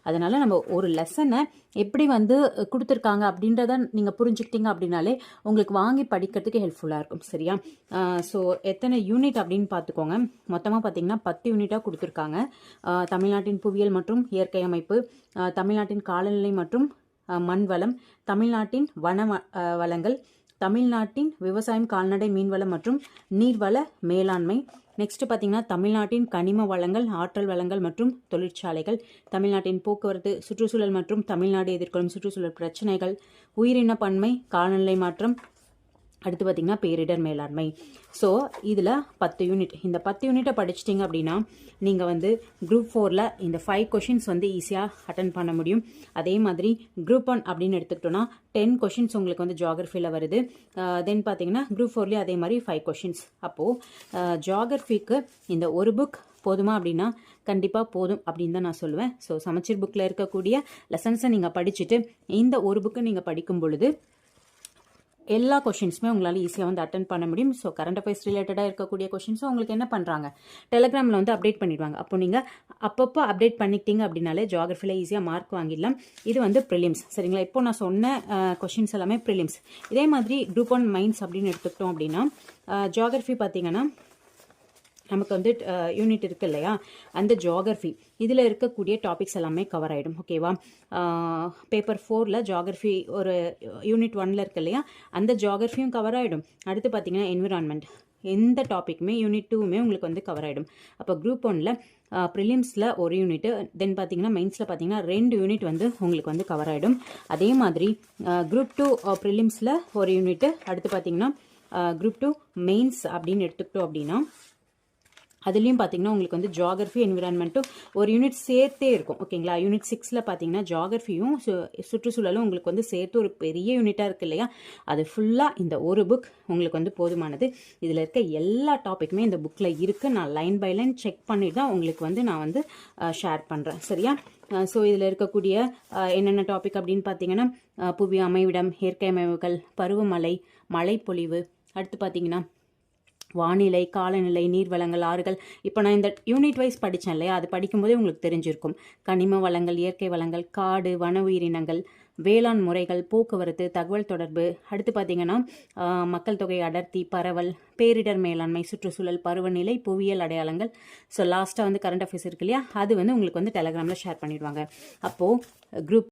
அதனால் நம்ம ஒரு லெசனை எப்படி வந்து கொடுத்துருக்காங்க அப்படின்றத நீங்கள் புரிஞ்சுக்கிட்டீங்க அப்படின்னாலே உங்களுக்கு வாங்கி படிக்கிறதுக்கு ஹெல்ப்ஃபுல்லாக இருக்கும். சரியா? ஸோ எத்தனை யூனிட் அப்படின்னு பார்த்துக்கோங்க. மொத்தமாக பார்த்தீங்கன்னா 10 யூனிட்டாக கொடுத்துருக்காங்க. தமிழ்நாட்டின் புவியியல் மற்றும் இயற்கை அமைப்பு, தமிழ்நாட்டின் காலநிலை மற்றும் மண் வளம், தமிழ்நாட்டின் வன வளங்கள், தமிழ்நாட்டின் விவசாயம், கால்நடை, மீன்வளம் மற்றும் நீர்வள மேலாண்மை. நெக்ஸ்ட் பார்த்தீங்கன்னா தமிழ்நாட்டின் கனிம வளங்கள், ஆற்றல் வளங்கள் மற்றும் தொழிற்சாலைகள், தமிழ்நாட்டின் போக்குவரத்து, சுற்றுச்சூழல் மற்றும் தமிழ்நாடு எதிர்கொள்ளும் சுற்றுச்சூழல் பிரச்சனைகள், உயிரின பன்மை, காலநிலை மாற்றம், அடுத்து பார்த்தீங்கன்னா பேரிடர் மேலாண்மை. ஸோ இதில் 10 யூனிட். இந்த 10 யூனிட்டை படிச்சிட்டிங்க அப்படின்னா நீங்கள் வந்து குரூப் 4ல் இந்த 5 கொஷின்ஸ் வந்து ஈஸியாக அட்டன் பண்ண முடியும். அதே மாதிரி குரூப் 1 அப்படின்னு எடுத்துக்கிட்டோன்னா 10 கொஷின்ஸ் உங்களுக்கு வந்து ஜியாகிரஃபியில் வருது. தென் பார்த்தீங்கன்னா குரூப் 4லேயே அதே மாதிரி 5 கொஷின்ஸ். அப்போது ஜியாகிரஃபிக்கு இந்த ஒரு புக் போதுமா அப்படின்னா கண்டிப்பாக போதும் அப்படின்னு தான் நான் சொல்லுவேன். ஸோ சமச்சீர் புக்கில் இருக்கக்கூடிய லெசன்ஸை நீங்கள் படிச்சுட்டு இந்த ஒரு புக்கை நீங்கள் படிக்கும் பொழுது எல்லா கொஷின்ஸுமே உங்களால் ஈஸியாக வந்து அட்டன் பண்ண முடியும். ஸோ கரண்ட் அஃபேர்ஸ் ரிலேட்டடாக இருக்கக்கூடிய கொஷின்ஸும் உங்களுக்கு என்ன பண்ணுறாங்க, டெலிகிராமில் வந்து அப்டேட் பண்ணிடுவாங்க. அப்போ நீங்கள் அப்பப்போ அப்டேட் பண்ணிக்கிட்டீங்க அப்படின்னாலே ஜியாகிரஃபியில் ஈஸியாக மார்க் வாங்கிடலாம். இது வந்து ப்ரிலிம்ஸ். சரிங்களா? இப்போ நான் சொன்ன கொஷின்ஸ் எல்லாமே ப்ரிலிம்ஸ். இதே மாதிரி குரூப் 1 மைன்ஸ் அப்படின்னு எடுத்துக்கிட்டோம் அப்படின்னா ஜியாகிரஃபி பார்த்தீங்கன்னா நமக்கு வந்து யூனிட் இருக்கு இல்லையா, அந்த ஜியாகிரஃபி இதில் இருக்கக்கூடிய டாபிக்ஸ் எல்லாமே கவர் ஆகிடும். ஓகேவா? பேப்பர் 4ல் ஜியாகிரஃபி ஒரு யூனிட் 1ல் இருக்கு இல்லையா, அந்த ஜியாகிரஃபியும் கவர் ஆகிடும். அடுத்து பார்த்தீங்கன்னா என்விரான்மெண்ட், எந்த டாப்பிக்குமே யூனிட் 2மே உங்களுக்கு வந்து கவர் ஆகிடும். அப்போ குரூப் 1ல் ப்ரிலிம்ஸில் ஒரு யூனிட்டு, தென் பார்த்தீங்கன்னா மெயின்ஸில் பார்த்தீங்கன்னா 2 யூனிட் வந்து உங்களுக்கு வந்து கவர் ஆகிடும். அதே மாதிரி குரூப் 2 ப்ரிலிம்ஸில் ஒரு யூனிட்டு, அடுத்து பார்த்தீங்கன்னா குரூப் 2 மெயின்ஸ் அப்படின்னு எடுத்துக்கிட்டோம் அப்படின்னா அதுலேயும் பார்த்தீங்கன்னா உங்களுக்கு வந்து ஜியாகிரஃபி, என்விரான்மெண்ட்டும் ஒரு யூனிட் சேர்த்தே இருக்கும். ஓகேங்களா? யூனிட் 6ல் பார்த்தீங்கன்னா ஜியாகிரஃபியும் சுற்றுச்சூழலும் உங்களுக்கு வந்து சேர்த்து ஒரு பெரிய யூனிட்டாக இருக்குது இல்லையா, அது ஃபுல்லாக இந்த ஒரு புக் உங்களுக்கு வந்து போதுமானது. இதில் இருக்க எல்லா டாப்பிக்குமே இந்த புக்கில் இருக்குது. நான் லைன் பை லைன் செக் பண்ணி தான் உங்களுக்கு வந்து நான் வந்து ஷேர் பண்ணுறேன். சரியா? ஸோ இதில் இருக்கக்கூடிய என்னென்ன டாபிக் அப்படின்னு பார்த்தீங்கன்னா புவி அமைவிடம், இயற்கை அமைவுகள், பருவமழை, மழைப்பொழிவு, அடுத்து பார்த்தீங்கன்னா வானிலை, காலநிலை, நீர்வளங்கள், ஆறுகள். இப்போ நான் இந்த யூனிட் வைஸ் படித்தேன் இல்லையா, அது படிக்கும்போதே உங்களுக்கு தெரிஞ்சிருக்கும். கனிம வளங்கள், இயற்கை வளங்கள், காடு, வன உயிரினங்கள், வேளாண் முறைகள், போக்குவரத்து, தகவல் தொடர்பு, அடுத்து பார்த்தீங்கன்னா மக்கள் தொகை அடர்த்தி, பரவல், பேரிடர் மேலாண்மை, சுற்றுச்சூழல், பருவநிலை, புவியியல் அடையாளங்கள். ஸோ லாஸ்ட்டாக வந்து கரண்ட் அஃபேர்ஸ் இருக்கு இல்லையா, அது வந்து உங்களுக்கு வந்து டெலிகிராமில் ஷேர் பண்ணிடுவாங்க. அப்போது குரூப்